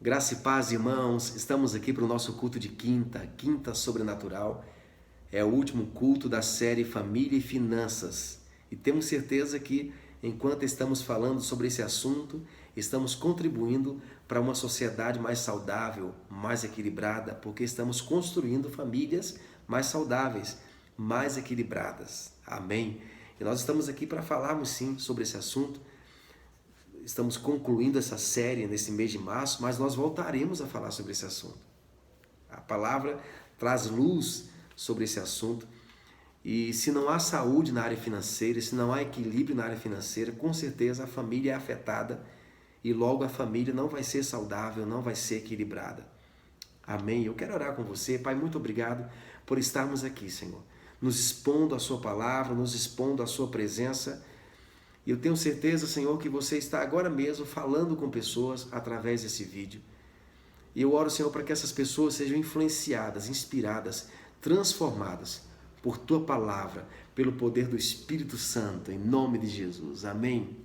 Graça e paz, irmãos. Estamos aqui para o nosso culto de quinta sobrenatural. É o último culto da série Família e Finanças. E temos certeza que, enquanto estamos falando sobre esse assunto, estamos contribuindo para uma sociedade mais saudável, mais equilibrada, porque estamos construindo famílias mais saudáveis, mais equilibradas. Amém? E nós estamos aqui para falarmos sim sobre esse assunto. Estamos concluindo essa série nesse mês de março, mas nós voltaremos a falar sobre esse assunto. A palavra traz luz sobre esse assunto. E se não há saúde na área financeira, se não há equilíbrio na área financeira, com certeza a família é afetada e logo a família não vai ser saudável, não vai ser equilibrada. Amém? Eu quero orar com você. Pai, muito obrigado por estarmos aqui, Senhor, nos expondo a sua palavra, nos expondo a sua presença. E eu tenho certeza, Senhor, que você está agora mesmo falando com pessoas através desse vídeo. E eu oro, Senhor, para que essas pessoas sejam influenciadas, inspiradas, transformadas por Tua palavra, pelo poder do Espírito Santo, em nome de Jesus. Amém?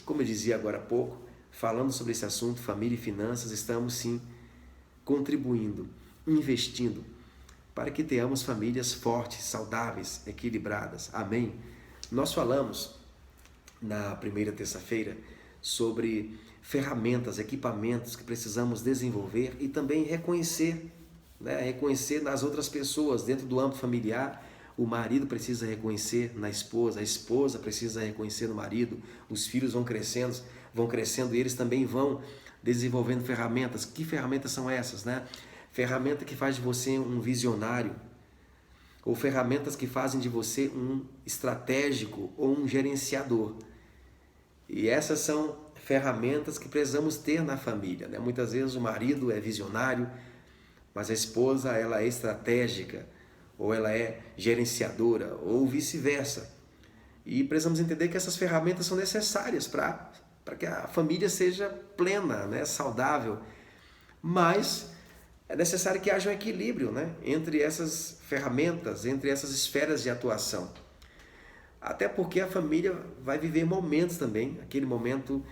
Como eu dizia agora há pouco, falando sobre esse assunto, família e finanças, estamos sim contribuindo, investindo, para que tenhamos famílias fortes, saudáveis, equilibradas. Amém? Nós falamos na primeira terça-feira sobre ferramentas, equipamentos que precisamos desenvolver e também reconhecer, reconhecer nas outras pessoas, dentro do âmbito familiar. O marido precisa reconhecer na esposa, a esposa precisa reconhecer no marido, os filhos vão crescendo e eles também vão desenvolvendo ferramentas. Que ferramentas são essas, Ferramenta que faz de você um visionário, ou ferramentas que fazem de você um estratégico ou um gerenciador. E essas são ferramentas que precisamos ter na família. Muitas vezes o marido é visionário, mas a esposa ela é estratégica, ou ela é gerenciadora, ou vice-versa. E precisamos entender que essas ferramentas são necessárias para que a família seja plena, saudável. Mas é necessário que haja um equilíbrio entre essas ferramentas, entre essas esferas de atuação. Até porque a família vai viver momentos também, aquele momento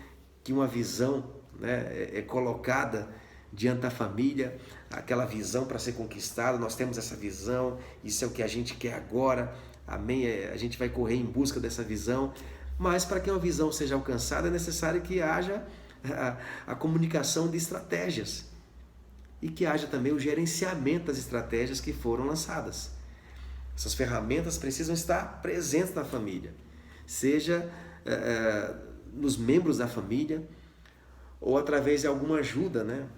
que uma visão é colocada diante da família, aquela visão para ser conquistada, nós temos essa visão, isso é o que a gente quer agora, amém? A gente vai correr em busca dessa visão, mas para que uma visão seja alcançada é necessário que haja a comunicação de estratégias e que haja também o gerenciamento das estratégias que foram lançadas. Essas ferramentas precisam estar presentes na família, seja nos membros da família ou através de alguma ajuda,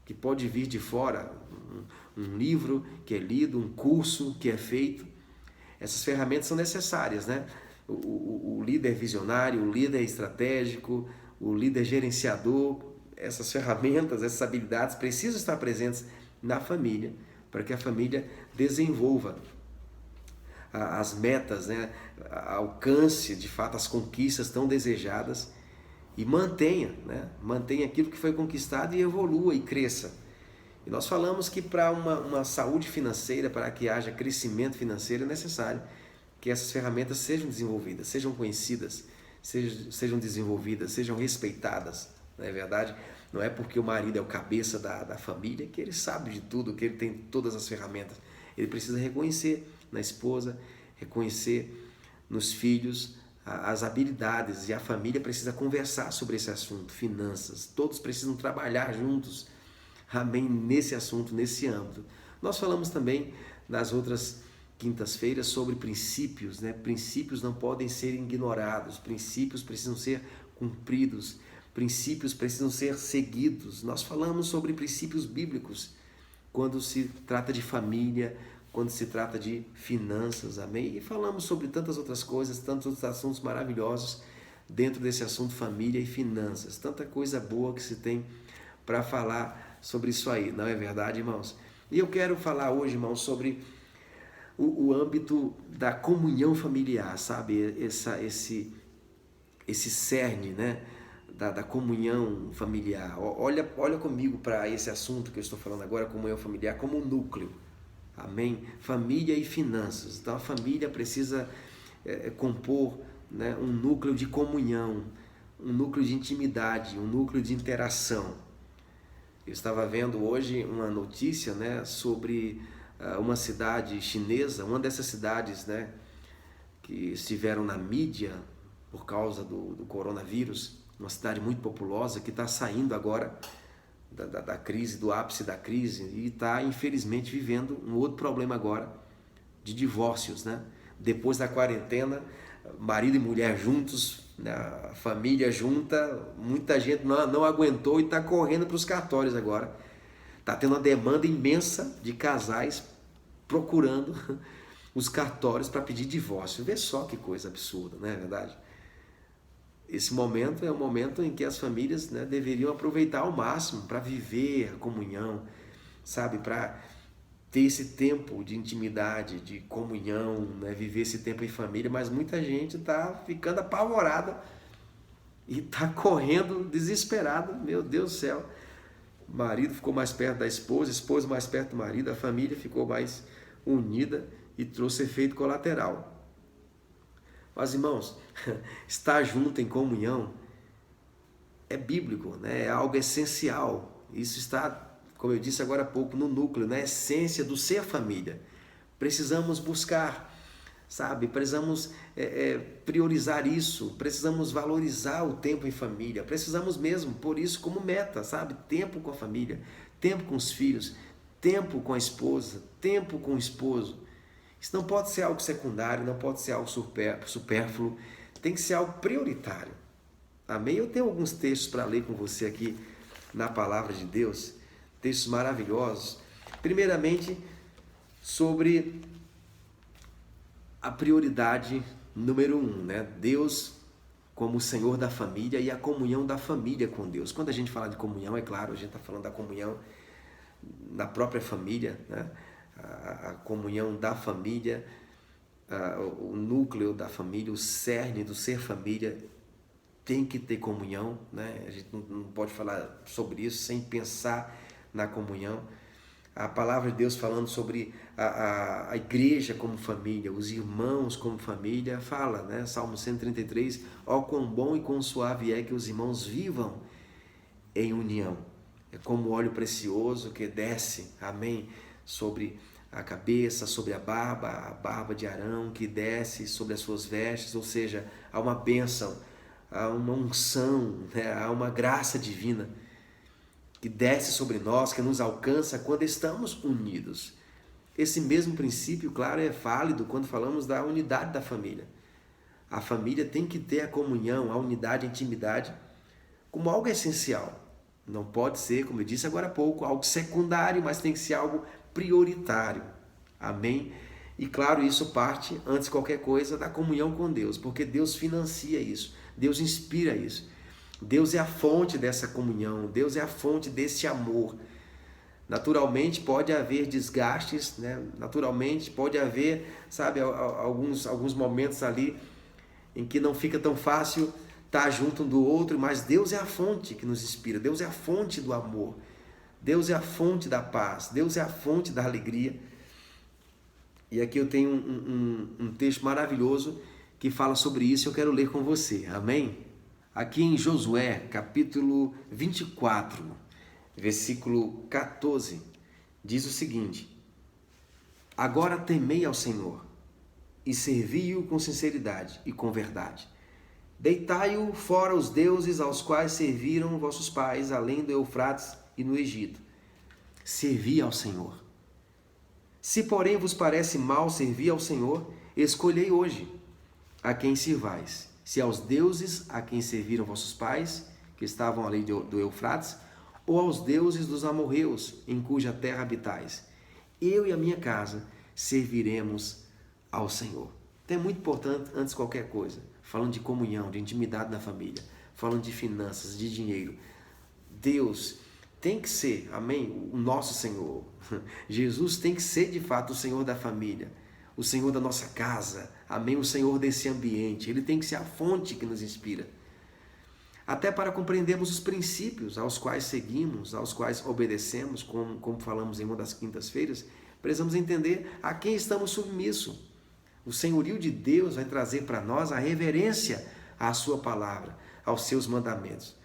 que pode vir de fora, um livro que é lido, um curso que é feito. Essas ferramentas são necessárias, O líder visionário, o líder estratégico, o líder gerenciador, essas ferramentas, essas habilidades precisam estar presentes na família para que a família desenvolva as metas, alcance de fato as conquistas tão desejadas e mantenha aquilo que foi conquistado e evolua e cresça. E nós falamos que para uma saúde financeira, para que haja crescimento financeiro, é necessário que essas ferramentas sejam desenvolvidas, sejam conhecidas, sejam desenvolvidas, sejam respeitadas. Não é verdade? Não é porque o marido é o cabeça da família que ele sabe de tudo, que ele tem todas as ferramentas. Ele precisa reconhecer na esposa, reconhecer nos filhos as habilidades, e a família precisa conversar sobre esse assunto, finanças. Todos precisam trabalhar juntos, amém, nesse assunto, nesse âmbito. Nós falamos também nas outras quintas-feiras sobre princípios, Princípios não podem ser ignorados, princípios precisam ser cumpridos, princípios precisam ser seguidos. Nós falamos sobre princípios bíblicos quando se trata de família, quando se trata de finanças, amém? E falamos sobre tantas outras coisas, tantos outros assuntos maravilhosos dentro desse assunto família e finanças. Tanta coisa boa que se tem para falar sobre isso aí, não é verdade, irmãos? E eu quero falar hoje, irmãos, sobre o âmbito da comunhão familiar, sabe? Esse cerne, da comunhão familiar. Olha comigo para esse assunto que eu estou falando agora, comunhão familiar, como um núcleo. Amém? Família e finanças. Então a família precisa compor um núcleo de comunhão, um núcleo de intimidade, um núcleo de interação. Eu estava vendo hoje uma notícia, né, sobre uma cidade chinesa, uma dessas cidades, né, que estiveram na mídia por causa do coronavírus, uma cidade muito populosa que está saindo agora da crise, do ápice da crise, e está infelizmente vivendo um outro problema agora de divórcios, né? Depois da quarentena, marido e mulher juntos, né? A família junta, muita gente não aguentou e está correndo para os cartórios agora. Está tendo uma demanda imensa de casais procurando os cartórios para pedir divórcio. Vê só que coisa absurda, não é verdade? Esse momento é um momento em que as famílias, né, deveriam aproveitar ao máximo para viver a comunhão, sabe? Para ter esse tempo de intimidade, de comunhão, né? Viver esse tempo em família, mas muita gente está ficando apavorada e está correndo desesperada. Meu Deus do céu! O marido ficou mais perto da esposa, a esposa mais perto do marido, a família ficou mais unida e trouxe efeito colateral. Mas, irmãos, estar junto em comunhão é bíblico, né? É algo essencial. Isso está, como eu disse agora há pouco, no núcleo, na essência do ser família. Precisamos buscar, sabe? Precisamos priorizar isso, precisamos valorizar o tempo em família, precisamos mesmo pôr isso como meta, sabe? Tempo com a família, tempo com os filhos, tempo com a esposa, tempo com o esposo. Isso não pode ser algo secundário, não pode ser algo supérfluo, tem que ser algo prioritário. Amém? Eu tenho alguns textos para ler com você aqui na Palavra de Deus, textos maravilhosos. Primeiramente, sobre a prioridade número 1, né? Deus como o Senhor da família e a comunhão da família com Deus. Quando a gente fala de comunhão, é claro, a gente está falando da comunhão na própria família, né? A comunhão da família, o núcleo da família, o cerne do ser família tem que ter comunhão, né? A gente não pode falar sobre isso sem pensar na comunhão. A palavra de Deus falando sobre a igreja como família, os irmãos como família, fala, né? Salmo 133, ó quão bom e quão suave é que os irmãos vivam em união. É como óleo precioso que desce, amém, sobre a cabeça, sobre a barba de Arão que desce sobre as suas vestes, ou seja, há uma bênção, há uma unção, né? Há uma graça divina que desce sobre nós, que nos alcança quando estamos unidos. Esse mesmo princípio, claro, é válido quando falamos da unidade da família. A família tem que ter a comunhão, a unidade, a intimidade como algo essencial. Não pode ser, como eu disse agora há pouco, algo secundário, mas tem que ser algo prioritário. Amém? E claro, isso parte, antes de qualquer coisa, da comunhão com Deus, porque Deus financia isso, Deus inspira isso. Deus é a fonte dessa comunhão, Deus é a fonte desse amor. Naturalmente pode haver desgastes, né? Naturalmente pode haver, sabe, alguns momentos ali em que não fica tão fácil estar junto um do outro, mas Deus é a fonte que nos inspira, Deus é a fonte do amor, Deus é a fonte da paz, Deus é a fonte da alegria. E aqui eu tenho um texto maravilhoso que fala sobre isso e eu quero ler com você, amém? Aqui em Josué, capítulo 24, versículo 14, diz o seguinte: agora temei ao Senhor e servi-o com sinceridade e com verdade. Deitai-o fora os deuses aos quais serviram vossos pais, além do Eufrates e no Egito. Servi ao Senhor. Se, porém, vos parece mal servir ao Senhor, escolhei hoje a quem sirvais. Se aos deuses a quem serviram vossos pais, que estavam além do Eufrates, ou aos deuses dos amorreus, em cuja terra habitais. Eu e a minha casa serviremos ao Senhor. Então é muito importante, antes de qualquer coisa, falando de comunhão, de intimidade na família, falando de finanças, de dinheiro, Deus tem que ser, amém, o nosso Senhor. Jesus tem que ser de fato o Senhor da família, o Senhor da nossa casa, amém, o Senhor desse ambiente. Ele tem que ser a fonte que nos inspira. Até para compreendermos os princípios aos quais seguimos, aos quais obedecemos, como falamos em uma das quintas-feiras, precisamos entender a quem estamos submissos. O senhorio de Deus vai trazer para nós a reverência à sua palavra, aos seus mandamentos.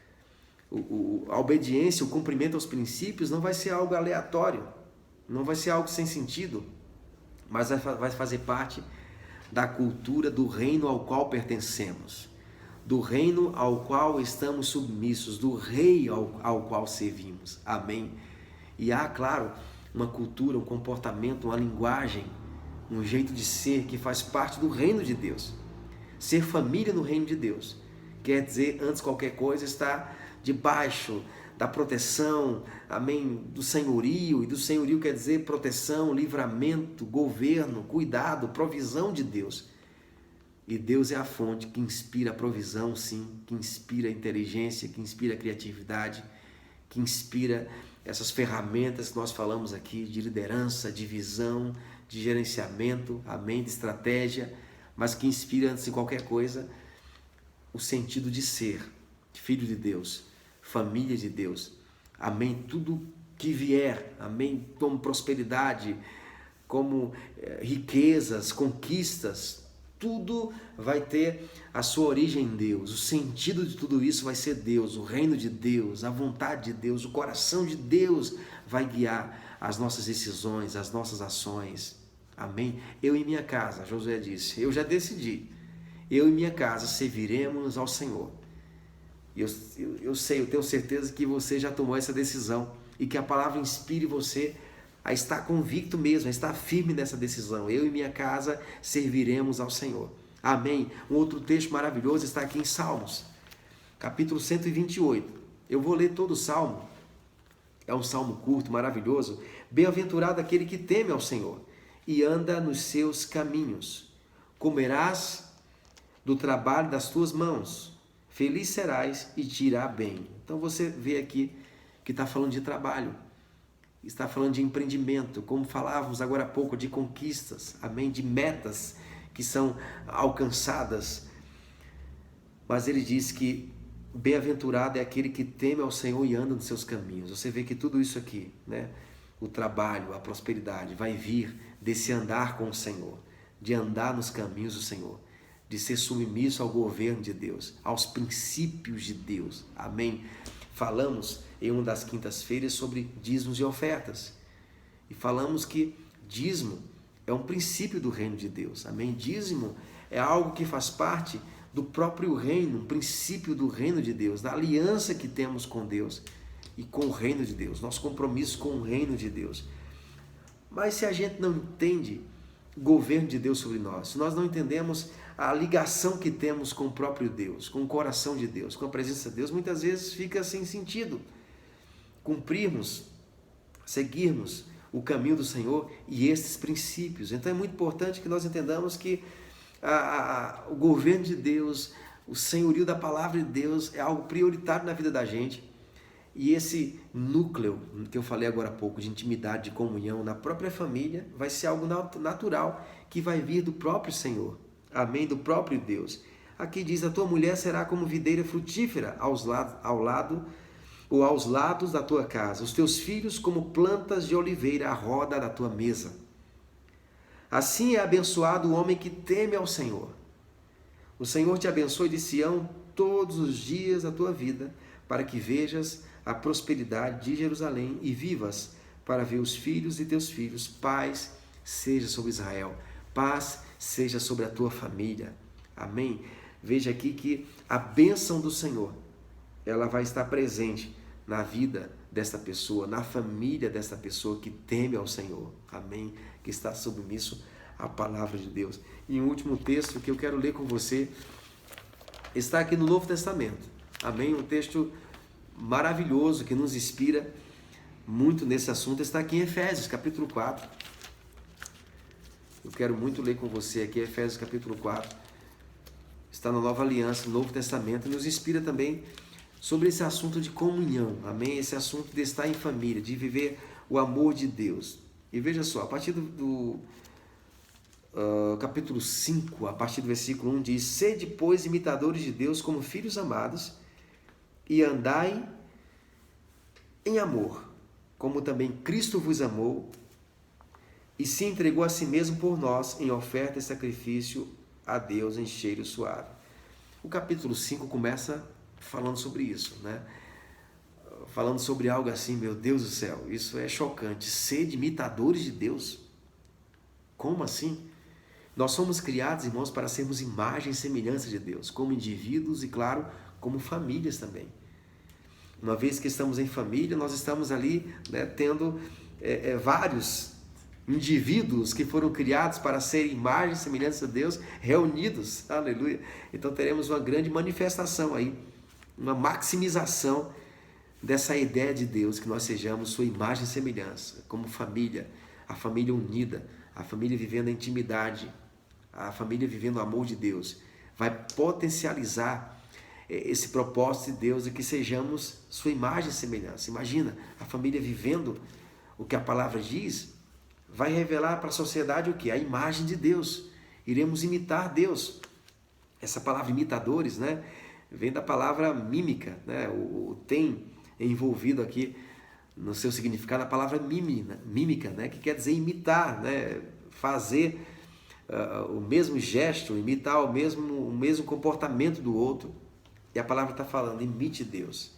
a obediência, o cumprimento aos princípios não vai ser algo aleatório, não vai ser algo sem sentido, mas vai fazer parte da cultura do reino ao qual pertencemos, do reino ao qual estamos submissos, do rei ao qual servimos. Amém? E há, claro, uma cultura, um comportamento, uma linguagem, um jeito de ser que faz parte do reino de Deus. Ser família no reino de Deus quer dizer, antes de qualquer coisa, estar debaixo da proteção, amém, do senhorio, e do senhorio quer dizer proteção, livramento, governo, cuidado, provisão de Deus. E Deus é a fonte que inspira a provisão, sim, que inspira a inteligência, que inspira a criatividade, que inspira essas ferramentas que nós falamos aqui de liderança, de visão, de gerenciamento, amém, de estratégia, mas que inspira, antes de qualquer coisa, o sentido de ser filho de Deus, família de Deus, amém, tudo que vier, amém, como prosperidade, como riquezas, conquistas, tudo vai ter a sua origem em Deus, o sentido de tudo isso vai ser Deus, o reino de Deus, a vontade de Deus, o coração de Deus vai guiar as nossas decisões, as nossas ações, amém? Eu e minha casa, Josué disse, eu já decidi, eu e minha casa serviremos ao Senhor. Eu sei, eu tenho certeza que você já tomou essa decisão e que a palavra inspire você a estar convicto mesmo, a estar firme nessa decisão. Eu e minha casa serviremos ao Senhor. Amém? Um outro texto maravilhoso está aqui em Salmos, capítulo 128. Eu vou ler todo o Salmo. É um salmo curto, maravilhoso. Bem-aventurado aquele que teme ao Senhor e anda nos seus caminhos. Comerás do trabalho das tuas mãos. Feliz serás e te irá bem. Então você vê aqui que está falando de trabalho, está falando de empreendimento, como falávamos agora há pouco, de conquistas, amém? De metas que são alcançadas. Mas ele diz que bem-aventurado é aquele que teme ao Senhor e anda nos seus caminhos. Você vê que tudo isso aqui, né? O trabalho, a prosperidade vai vir desse andar com o Senhor, de andar nos caminhos do Senhor, de ser submisso ao governo de Deus, aos princípios de Deus. Amém? Falamos em uma das quintas-feiras sobre dízimos e ofertas. E falamos que dízimo é um princípio do reino de Deus. Amém? Dízimo é algo que faz parte do próprio reino, um princípio do reino de Deus, da aliança que temos com Deus e com o reino de Deus, nosso compromisso com o reino de Deus. Mas se a gente não entende o governo de Deus sobre nós, se nós não entendemos a ligação que temos com o próprio Deus, com o coração de Deus, com a presença de Deus, muitas vezes fica sem sentido cumprirmos, seguirmos o caminho do Senhor e esses princípios. Então é muito importante que nós entendamos que o governo de Deus, o senhorio da palavra de Deus é algo prioritário na vida da gente. E esse núcleo que eu falei agora há pouco, de intimidade, de comunhão na própria família, vai ser algo natural que vai vir do próprio Senhor. Amém? Do próprio Deus. Aqui diz, a tua mulher será como videira frutífera aos lados da tua casa, os teus filhos como plantas de oliveira à roda da tua mesa. Assim é abençoado o homem que teme ao Senhor. O Senhor te abençoe de Sião todos os dias da tua vida, para que vejas a prosperidade de Jerusalém e vivas para ver os filhos de teus filhos. Paz seja sobre Israel, paz seja sobre a tua família. Amém? Veja aqui que a bênção do Senhor, ela vai estar presente na vida desta pessoa, na família desta pessoa que teme ao Senhor. Amém? Que está submisso à palavra de Deus. E um último texto que eu quero ler com você está aqui no Novo Testamento. Amém? Um texto maravilhoso que nos inspira muito nesse assunto. Está aqui em Efésios, capítulo 4. Eu quero muito ler com você aqui Efésios, capítulo 4. Está na Nova Aliança, no Novo Testamento, e nos inspira também sobre esse assunto de comunhão. Amém? Esse assunto de estar em família, de viver o amor de Deus. E veja só, a partir do capítulo 5, a partir do versículo 1, diz: sede, pois, imitadores de Deus como filhos amados, e andai em amor, como também Cristo vos amou e se entregou a si mesmo por nós em oferta e sacrifício a Deus em cheiro suave. O capítulo 5 começa falando sobre isso, né? falando sobre algo assim, meu Deus do céu, isso é chocante. Sede imitadores de Deus. Como assim? Nós somos criados, irmãos, para sermos imagem e semelhança de Deus, como indivíduos e, claro, como famílias também. Uma vez que estamos em família, nós estamos ali, né, tendo vários indivíduos que foram criados para ser imagem e semelhança de Deus, reunidos, aleluia. Então teremos uma grande manifestação aí, uma maximização dessa ideia de Deus, que nós sejamos sua imagem e semelhança, como família, a família unida, a família vivendo a intimidade, a família vivendo o amor de Deus, vai potencializar esse propósito de Deus de que sejamos sua imagem e semelhança. Imagina, a família vivendo o que a palavra diz, vai revelar para a sociedade o que? A imagem de Deus. Iremos imitar Deus. Essa palavra imitadores, né, vem da palavra mímica, né? O tem envolvido aqui no seu significado a palavra mímica, né, que quer dizer imitar, né, fazer o mesmo gesto, imitar o mesmo comportamento do outro. E a palavra está falando, imite Deus,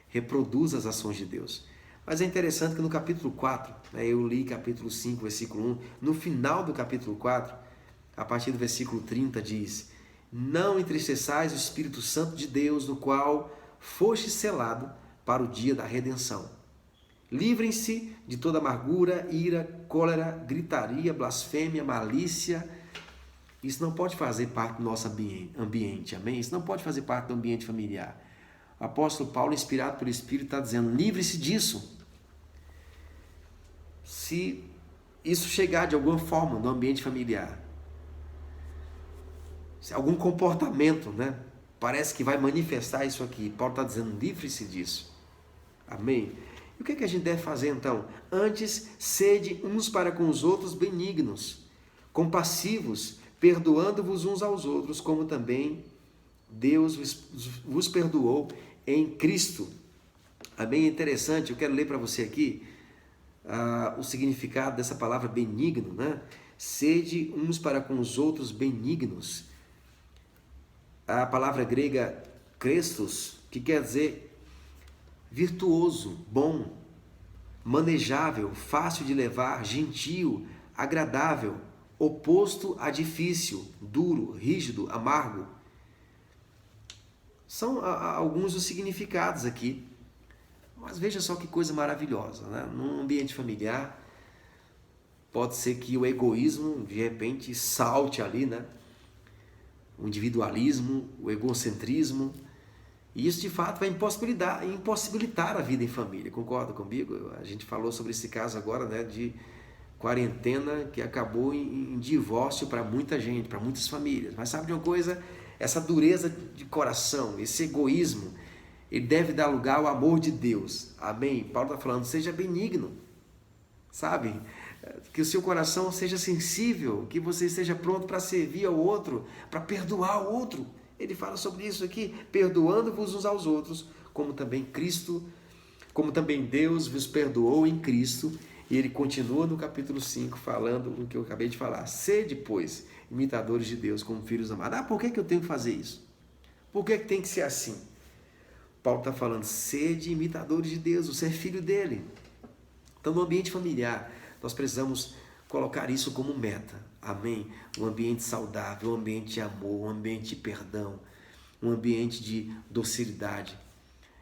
reproduza as ações de Deus. Mas é interessante que no capítulo 4, né, eu li capítulo 5, versículo 1, no final do capítulo 4, a partir do versículo 30, diz: não entristeçais o Espírito Santo de Deus, no qual foste selado para o dia da redenção. Livrem-se de toda amargura, ira, cólera, gritaria, blasfêmia, malícia. Isso não pode fazer parte do nosso ambiente, amém? Isso não pode fazer parte do ambiente familiar. O apóstolo Paulo, inspirado pelo Espírito, está dizendo, livre-se disso. Se isso chegar de alguma forma no ambiente familiar, se algum comportamento, né, parece que vai manifestar isso aqui, Paulo está dizendo, livre-se disso. Amém? E o que a gente deve fazer então? Antes, sede uns para com os outros benignos, compassivos, perdoando-vos uns aos outros, como também Deus vos perdoou em Cristo. Amém? É interessante, eu quero ler para você aqui o significado dessa palavra benigno, né? Sede uns para com os outros benignos. A palavra grega Christos, que quer dizer virtuoso, bom, manejável, fácil de levar, gentil, agradável, oposto a difícil, duro, rígido, amargo. São alguns dos significados aqui. Mas veja só que coisa maravilhosa, né? Num ambiente familiar, pode ser que o egoísmo, de repente, salte ali, né? O individualismo, o egocentrismo. E isso, de fato, vai impossibilitar a vida em família. Concorda comigo? A gente falou sobre esse caso agora, né? De quarentena que acabou em divórcio para muita gente, para muitas famílias. Mas sabe de uma coisa? Essa dureza de coração, esse egoísmo, ele deve dar lugar ao amor de Deus. Amém? Paulo está falando, seja benigno, sabe? Que o seu coração seja sensível, que você esteja pronto para servir ao outro, para perdoar o outro. Ele fala sobre isso aqui, perdoando-vos uns aos outros, como também Deus vos perdoou em Cristo. E ele continua no capítulo 5 falando o que eu acabei de falar. Sede, pois, imitadores de Deus como filhos amados. Por que eu tenho que fazer isso? Por que tem que ser assim? Paulo está falando, sede imitadores de Deus, você é filho dele. Então, no ambiente familiar, nós precisamos colocar isso como meta. Amém? Um ambiente saudável, um ambiente de amor, um ambiente de perdão, um ambiente de docilidade.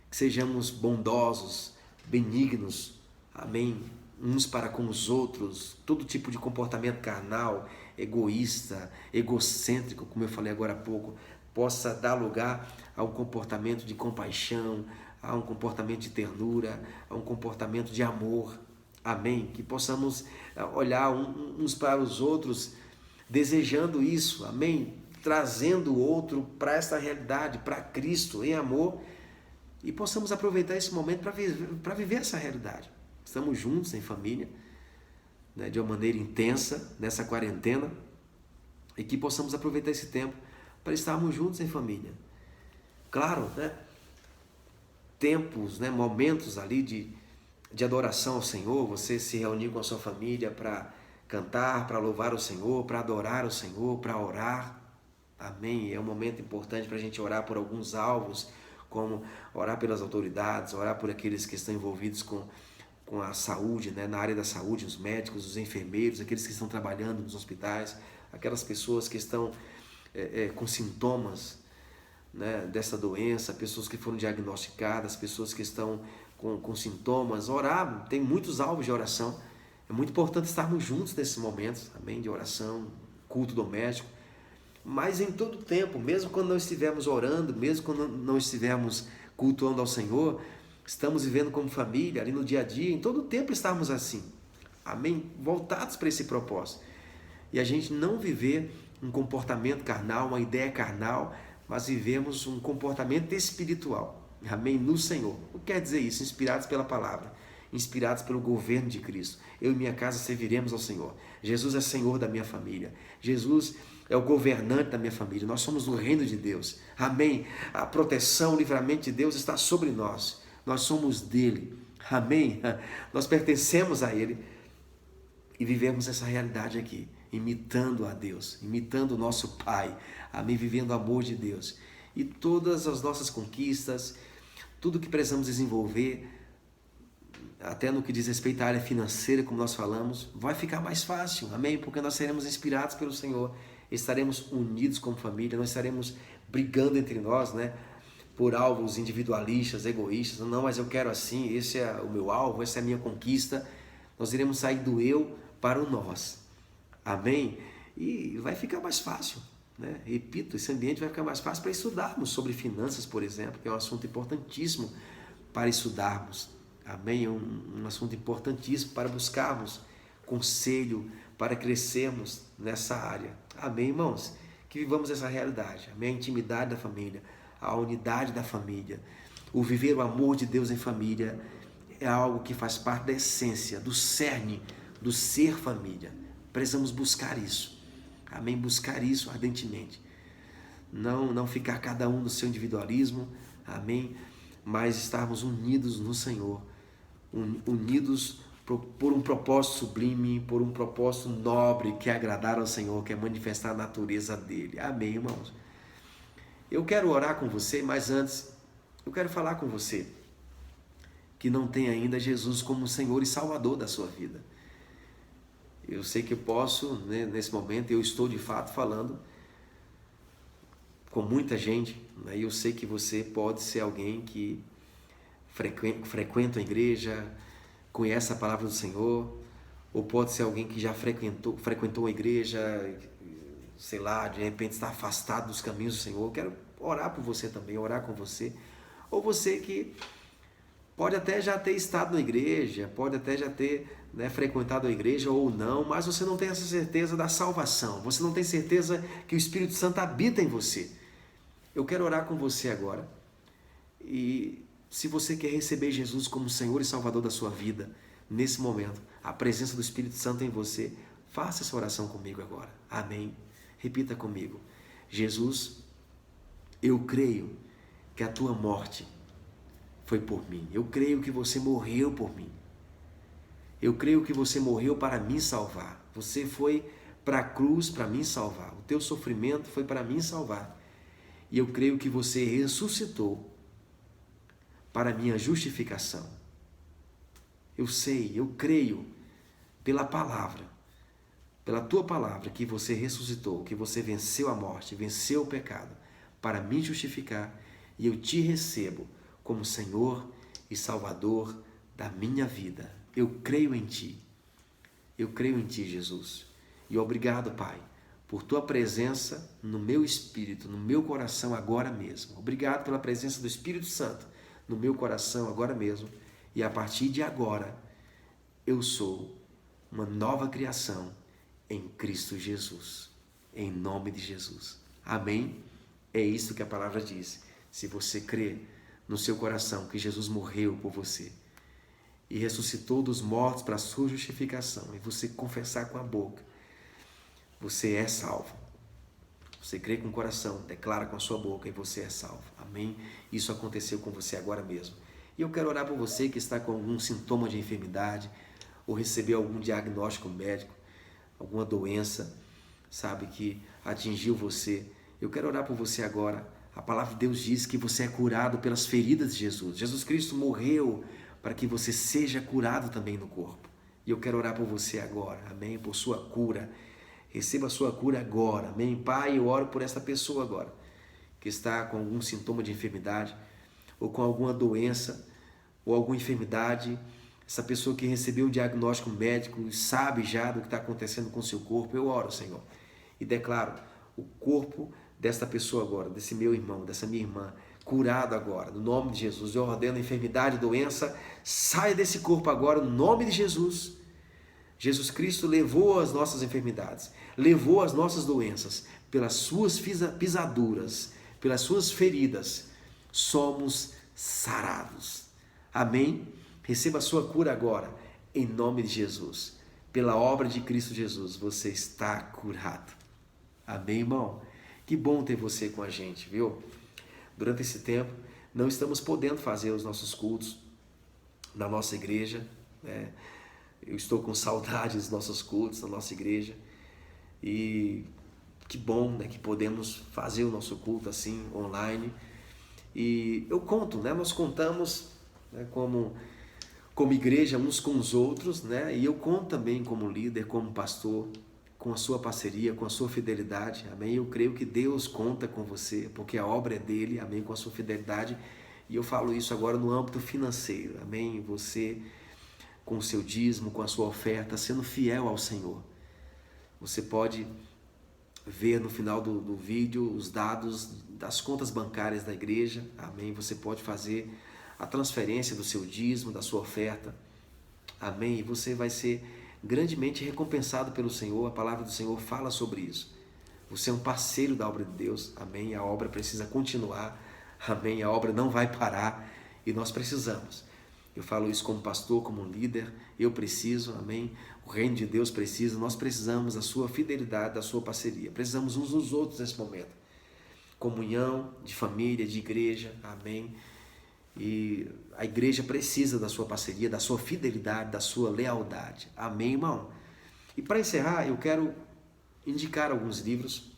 Que sejamos bondosos, benignos. Amém? Uns para com os outros, todo tipo de comportamento carnal, egoísta, egocêntrico, como eu falei agora há pouco, possa dar lugar a um comportamento de compaixão, a um comportamento de ternura, a um comportamento de amor. Amém? Que possamos olhar uns para os outros desejando isso. Amém? Trazendo o outro para essa realidade, para Cristo em amor, e possamos aproveitar esse momento para viver essa realidade. Estamos juntos em família, né, de uma maneira intensa nessa quarentena, e que possamos aproveitar esse tempo para estarmos juntos em família. Claro, né, tempos, né, momentos ali de adoração ao Senhor, você se reunir com a sua família para cantar, para louvar o Senhor, para adorar o Senhor, para orar. Amém? É um momento importante para a gente orar por alguns alvos, como orar pelas autoridades, orar por aqueles que estão envolvidos com a saúde, né? Na área da saúde, os médicos, os enfermeiros, aqueles que estão trabalhando nos hospitais, aquelas pessoas que estão com sintomas, né, dessa doença, pessoas que foram diagnosticadas, pessoas que estão com sintomas. Orar, tem muitos alvos de oração. É muito importante estarmos juntos nesses momentos, amém, de oração, culto doméstico. Mas em todo tempo, mesmo quando não estivermos orando, mesmo quando não estivermos cultuando ao Senhor, estamos vivendo como família, ali no dia a dia, em todo tempo estarmos assim, amém? Voltados para esse propósito. E a gente não viver um comportamento carnal, uma ideia carnal, mas vivemos um comportamento espiritual, amém? No Senhor. O que quer dizer isso? Inspirados pela palavra, inspirados pelo governo de Cristo. Eu e minha casa serviremos ao Senhor. Jesus é Senhor da minha família. Jesus é o governante da minha família. Nós somos do reino de Deus. Amém? A proteção, o livramento de Deus está sobre nós. Nós somos dele. Amém? Nós pertencemos a ele e vivemos essa realidade aqui, imitando a Deus, imitando o nosso Pai. Amém? Vivendo o amor de Deus. E todas as nossas conquistas, tudo que precisamos desenvolver, até no que diz respeito à área financeira, como nós falamos, vai ficar mais fácil, amém? Porque nós seremos inspirados pelo Senhor, estaremos unidos como família, não estaremos brigando entre nós, né? Por alvos individualistas, egoístas. Não, mas eu quero assim, esse é o meu alvo, essa é a minha conquista. Nós iremos sair do eu para o nós, amém? E vai ficar mais fácil, né? Repito, esse ambiente vai ficar mais fácil para estudarmos sobre finanças, por exemplo, que é um assunto importantíssimo para estudarmos. Amém? Um assunto importantíssimo para buscarmos conselho, para crescermos nessa área. Amém, irmãos? Que vivamos essa realidade. Amém? A intimidade da família, a unidade da família, o viver o amor de Deus em família é algo que faz parte da essência, do cerne, do ser família. Precisamos buscar isso. Amém? Buscar isso ardentemente. Não ficar cada um no seu individualismo. Amém? Mas estarmos unidos no Senhor. Unidos por um propósito sublime, por um propósito nobre, que é agradar ao Senhor, que é manifestar a natureza dele. Amém, irmãos? Eu quero orar com você, mas antes eu quero falar com você que não tem ainda Jesus como Senhor e Salvador da sua vida. Eu sei que eu posso, né, nesse momento, eu estou de fato falando com muita gente, né, e eu sei que você pode ser alguém que frequenta a igreja, conhece a palavra do Senhor, ou pode ser alguém que já frequentou a igreja, sei lá, de repente está afastado dos caminhos do Senhor. Eu quero orar por você também, orar com você. Ou você que pode até já ter estado na igreja, pode até já ter, né, frequentado a igreja ou não, mas você não tem essa certeza da salvação, você não tem certeza que o Espírito Santo habita em você. Eu quero orar com você agora. E se você quer receber Jesus como Senhor e Salvador da sua vida, nesse momento, a presença do Espírito Santo em você, faça essa oração comigo agora. Amém? Repita comigo. Jesus, eu creio que a tua morte foi por mim. Eu creio que você morreu por mim. Eu creio que você morreu para me salvar. Você foi para a cruz para me salvar. O teu sofrimento foi para me salvar. E eu creio que você ressuscitou para a minha justificação. Eu sei, eu creio pela palavra, pela tua palavra, que você ressuscitou, que você venceu a morte, venceu o pecado, para me justificar, e eu te recebo como Senhor e Salvador da minha vida. Eu creio em ti. Eu creio em ti, Jesus. E obrigado, Pai, por tua presença no meu espírito, no meu coração agora mesmo. Obrigado pela presença do Espírito Santo no meu coração agora mesmo. E a partir de agora, eu sou uma nova criação em Cristo Jesus. Em nome de Jesus. Amém? É isso que a palavra diz. Se você crê no seu coração que Jesus morreu por você e ressuscitou dos mortos para a sua justificação, e você confessar com a boca, você é salvo. Você crê com o coração, declara com a sua boca e você é salvo. Amém? Isso aconteceu com você agora mesmo. E eu quero orar por você que está com algum sintoma de enfermidade ou recebeu algum diagnóstico médico, alguma doença, sabe, que atingiu você. Eu quero orar por você agora, A palavra de Deus diz que você é curado pelas feridas de Jesus. Jesus Cristo morreu para que você seja curado também no corpo. E eu quero orar por você agora, amém? Por sua cura. Receba a sua cura agora, amém? Pai, eu oro por essa pessoa agora, que está com algum sintoma de enfermidade, ou com alguma doença, ou alguma enfermidade. Essa pessoa que recebeu um diagnóstico médico e sabe já do que está acontecendo com o seu corpo, eu oro, Senhor, e declaro o corpo desta pessoa agora, desse meu irmão, dessa minha irmã, curado agora, no nome de Jesus. Eu ordeno enfermidade, doença, saia desse corpo agora, no nome de Jesus. Jesus Cristo levou as nossas enfermidades, levou as nossas doenças, pelas suas pisaduras, pelas suas feridas, somos sarados. Amém? Receba a sua cura agora, em nome de Jesus. Pela obra de Cristo Jesus, você está curado. Amém, irmão? Que bom ter você com a gente, viu? Durante esse tempo, não estamos podendo fazer os nossos cultos na nossa igreja, né? Eu estou com saudades dos nossos cultos na nossa igreja. E que bom, né, que podemos fazer o nosso culto assim, online. E eu conto, né? Nós contamos, né, como igreja uns com os outros, né? E eu conto também como líder, como pastor, com a sua parceria, com a sua fidelidade, amém? Eu creio que Deus conta com você, porque a obra é dele, amém? Com a sua fidelidade. E eu falo isso agora no âmbito financeiro, amém? Você, com o seu dízimo, com a sua oferta, sendo fiel ao Senhor. Você pode ver no final do vídeo os dados das contas bancárias da igreja, amém? Você pode fazer a transferência do seu dízimo, da sua oferta, amém? E você vai ser grandemente recompensado pelo Senhor. A palavra do Senhor fala sobre isso. Você é um parceiro da obra de Deus, amém? A obra precisa continuar, amém? A obra não vai parar e nós precisamos. Eu falo isso como pastor, como líder, eu preciso, amém? O reino de Deus precisa, nós precisamos da sua fidelidade, da sua parceria. Precisamos uns dos outros nesse momento. Comunhão de família, de igreja, amém? E a igreja precisa da sua parceria, da sua fidelidade, da sua lealdade. Amém, irmão? E para encerrar, eu quero indicar alguns livros.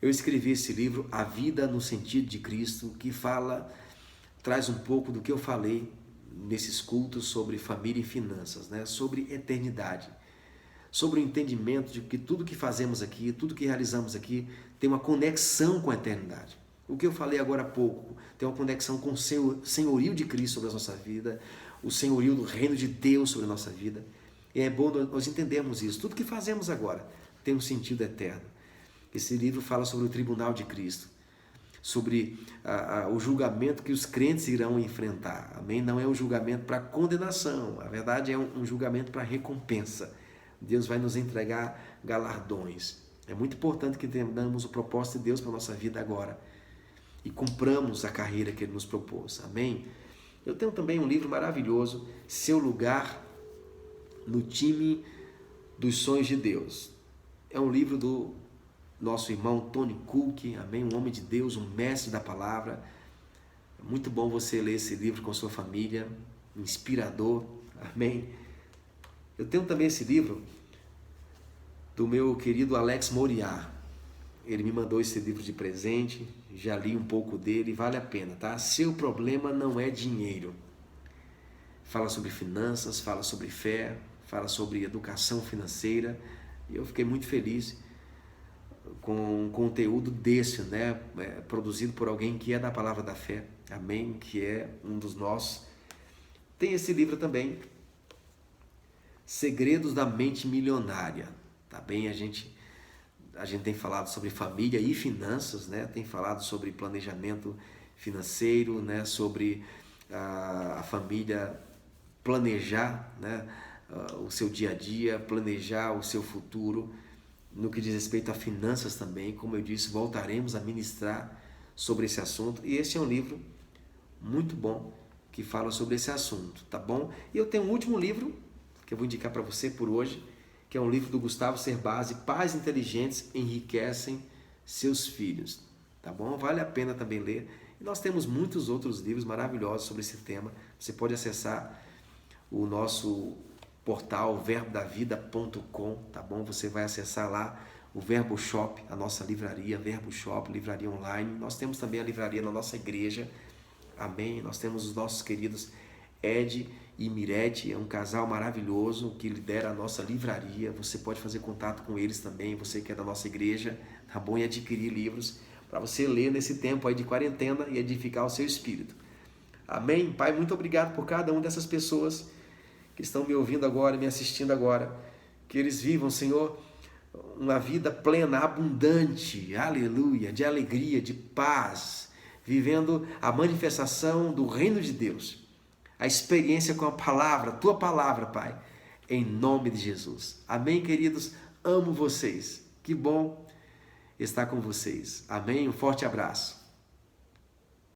Eu escrevi esse livro, A Vida no Sentido de Cristo, que traz um pouco do que eu falei nesses cultos sobre família e finanças, né? Sobre eternidade, sobre o entendimento de que tudo que fazemos aqui, tudo que realizamos aqui, tem uma conexão com a eternidade. O que eu falei agora há pouco tem uma conexão com o senhorio de Cristo sobre a nossa vida, o senhorio do reino de Deus sobre a nossa vida. E é bom nós entendermos isso. Tudo que fazemos agora tem um sentido eterno. Esse livro fala sobre o tribunal de Cristo, sobre o julgamento que os crentes irão enfrentar. Amém? Não é um julgamento para condenação, a verdade é um julgamento para recompensa. Deus vai nos entregar galardões. É muito importante que entendamos o propósito de Deus para a nossa vida agora e cumpramos a carreira que Ele nos propôs. Amém? Eu tenho também um livro maravilhoso, Seu Lugar no Time dos Sonhos de Deus. É um livro do nosso irmão Tony Cook, amém? Um homem de Deus, um mestre da palavra. É muito bom você ler esse livro com sua família, inspirador, amém? Eu tenho também esse livro do meu querido Alex Moriá. Ele me mandou esse livro de presente, já li um pouco dele, vale a pena, tá? Seu problema não é dinheiro. Fala sobre finanças, fala sobre fé, fala sobre educação financeira. E eu fiquei muito feliz com um conteúdo desse, né? Produzido por alguém que é da palavra da fé, amém? Que é um dos nossos. Tem esse livro também, Segredos da Mente Milionária, tá bem? A gente tem falado sobre família e finanças, né? Tem falado sobre planejamento financeiro, né? Sobre a família planejar, né? O seu dia a dia, planejar o seu futuro. No que diz respeito a finanças também, como eu disse, voltaremos a ministrar sobre esse assunto. E esse é um livro muito bom que fala sobre esse assunto, tá bom? E eu tenho um último livro que eu vou indicar para você por hoje, que é um livro do Gustavo Cerbasi, Pais Inteligentes Enriquecem Seus Filhos, tá bom? Vale a pena também ler. E nós temos muitos outros livros maravilhosos sobre esse tema. Você pode acessar o nosso portal verbodavida.com, tá bom? Você vai acessar lá o Verbo Shop, a nossa livraria, Verbo Shop, livraria online. Nós temos também a livraria na nossa igreja, amém? Nós temos os nossos queridos Ed e Mirete, é um casal maravilhoso que lidera a nossa livraria. Você pode fazer contato com eles também, você que é da nossa igreja, tá bom? E adquirir livros para você ler nesse tempo aí de quarentena e edificar o seu espírito. Amém? Pai, muito obrigado por cada uma dessas pessoas que estão me ouvindo agora, me assistindo agora. Que eles vivam, Senhor, uma vida plena, abundante, aleluia, de alegria, de paz, vivendo a manifestação do reino de Deus, a experiência com a palavra, tua palavra, Pai, em nome de Jesus. Amém, queridos? Amo vocês. Que bom estar com vocês. Amém? Um forte abraço.